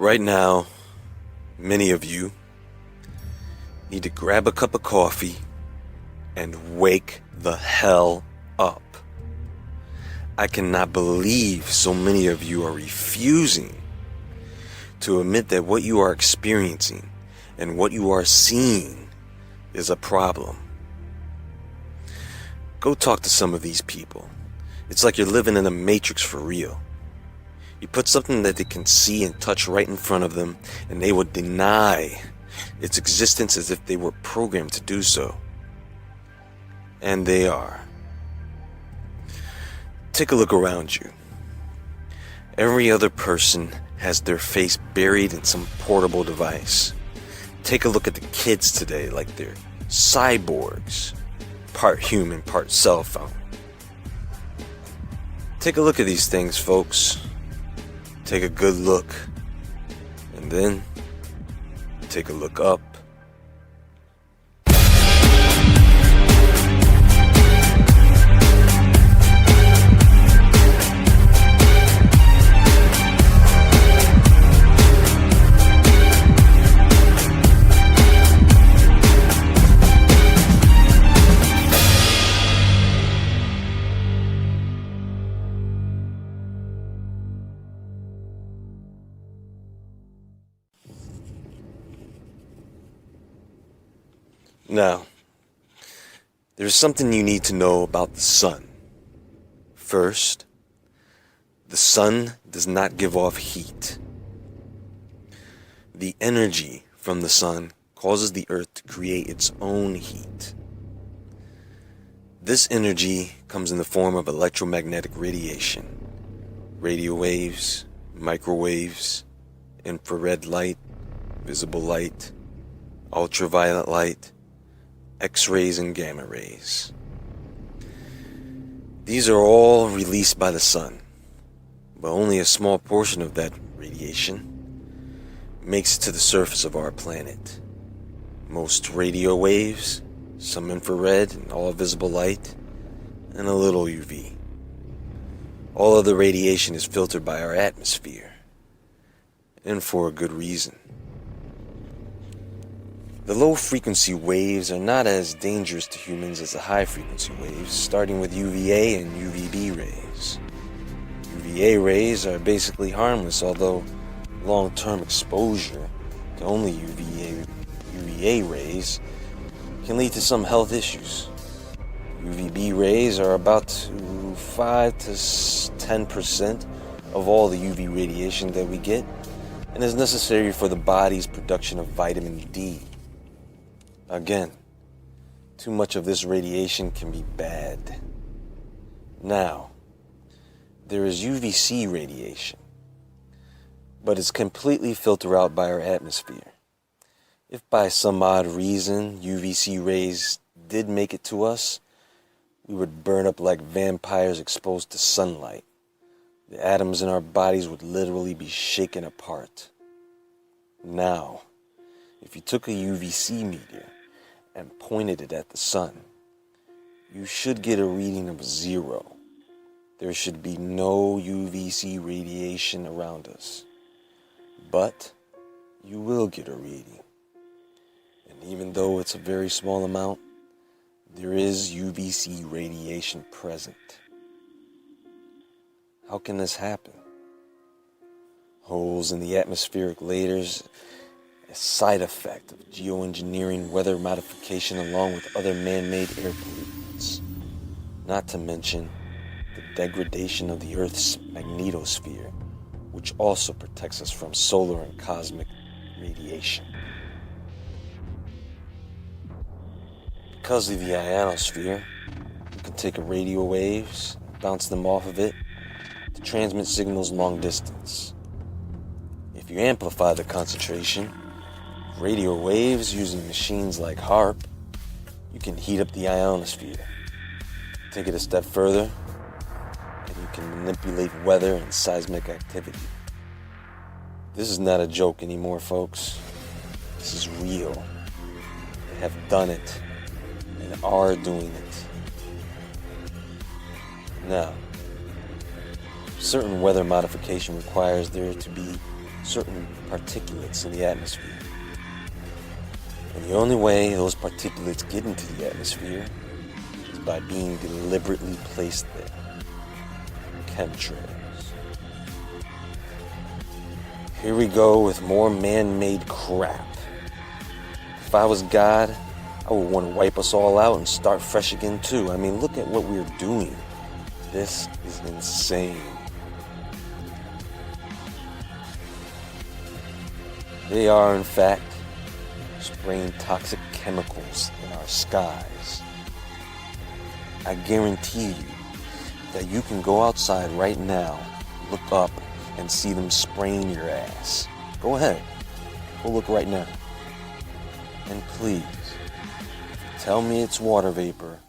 Right now, many of you need to grab a cup of coffee and wake the hell up. I cannot believe so many of you are refusing to admit that what you are experiencing and what you are seeing is a problem. Go talk to some of these people. It's like you're living in a matrix for real. You put something that they can see and touch right in front of them, and they will deny its existence as if they were programmed to do so. And they are. Take a look around you. Every other person has their face buried in some portable device. Take a look at the kids today, like they're cyborgs, part human, part cell phone. Take a look at these things, folks. Take a good look, and then take a look up. Now, there's something you need to know about the sun. First, the sun does not give off heat. The energy from the sun causes the earth to create its own heat. This energy comes in the form of electromagnetic radiation, radio waves, microwaves, infrared light, visible light, ultraviolet light, X-rays and gamma rays. These are all released by the sun, but only a small portion of that radiation makes it to the surface of our planet. Most radio waves, some infrared and all visible light, and a little UV. All of the radiation is filtered by our atmosphere, and for a good reason. The low-frequency waves are not as dangerous to humans as the high-frequency waves, starting with UVA and UVB rays. UVA rays are basically harmless, although long-term exposure to only UVA rays can lead to some health issues. UVB rays are about 5 to 10% of all the UV radiation that we get, and is necessary for the body's production of vitamin D. Again, too much of this radiation can be bad. Now, there is UVC radiation, but it's completely filtered out by our atmosphere. If by some odd reason UVC rays did make it to us, we would burn up like vampires exposed to sunlight. The atoms in our bodies would literally be shaken apart. Now, if you took a UVC meter and pointed it at the sun, you should get a reading of 0. There should be no UVC radiation around us. But you will get a reading. And even though it's a very small amount, there is UVC radiation present. How can this happen? Holes in the atmospheric layers, a side effect of geoengineering, weather modification, along with other man-made air pollutants. Not to mention the degradation of the Earth's magnetosphere, which also protects us from solar and cosmic radiation. Because of the ionosphere, you can take radio waves, bounce them off of it to transmit signals long distance. If you amplify the concentration of radio waves using machines like HAARP, you can heat up the ionosphere. Take it a step further, and you can manipulate weather and seismic activity. This is not a joke anymore, folks. This is real. They have done it and are doing it. Now, certain weather modification requires there to be certain particulates in the atmosphere. And the only way those particulates get into the atmosphere is by being deliberately placed there. Chemtrails. Here we go with more man-made crap. If I was God, I would want to wipe us all out and start fresh again too. I mean, look at what we're doing. This is insane. They are, in fact, spraying toxic chemicals in our skies. I guarantee you that you can go outside right now, look up, and see them spraying your ass. Go ahead. Go look right now. And please, if you tell me it's water vapor,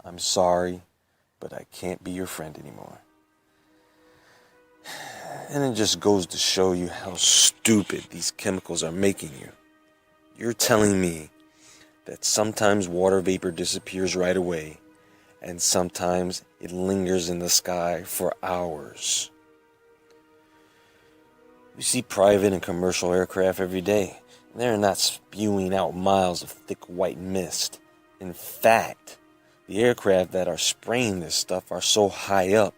I'm sorry, but I can't be your friend anymore. And it just goes to show you how stupid these chemicals are making you. You're telling me that sometimes water vapor disappears right away, and sometimes it lingers in the sky for hours. We see private and commercial aircraft every day. They're not spewing out miles of thick white mist. In fact, the aircraft that are spraying this stuff are so high up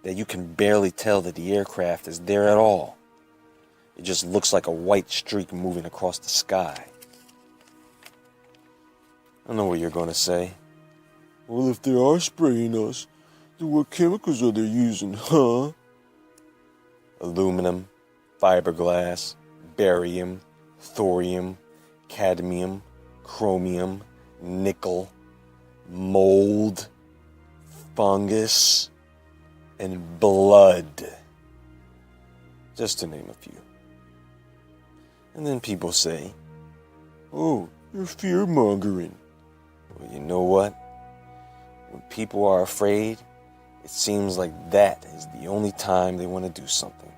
that you can barely tell that the aircraft is there at all. It just looks like a white streak moving across the sky. I know what you're going to say. Well, if they are spraying us, then what chemicals are they using, huh? Aluminum, fiberglass, barium, thorium, cadmium, chromium, nickel, mold, fungus, and blood. Just to name a few. And then people say, oh, you're fear-mongering. Well, you know what? When people are afraid, it seems like that is the only time they want to do something.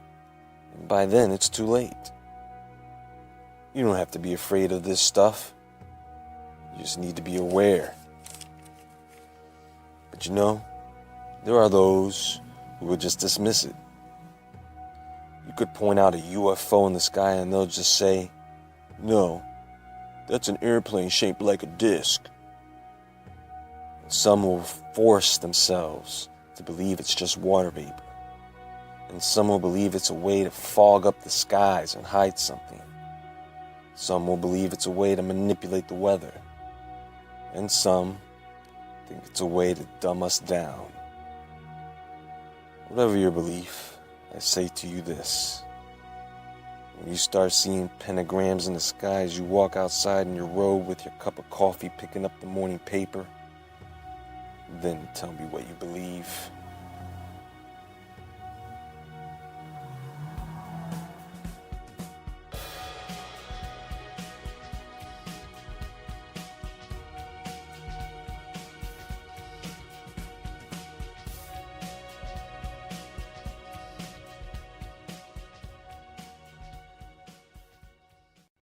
And by then, it's too late. You don't have to be afraid of this stuff. You just need to be aware. But you know, there are those who will just dismiss it. You could point out a UFO in the sky and they'll just say, no, that's an airplane shaped like a disc. And some will force themselves to believe it's just water vapor. And some will believe it's a way to fog up the skies and hide something. Some will believe it's a way to manipulate the weather. And some think it's a way to dumb us down. Whatever your belief, I say to you this. When you start seeing pentagrams in the sky as you walk outside in your robe with your cup of coffee picking up the morning paper, then tell me what you believe.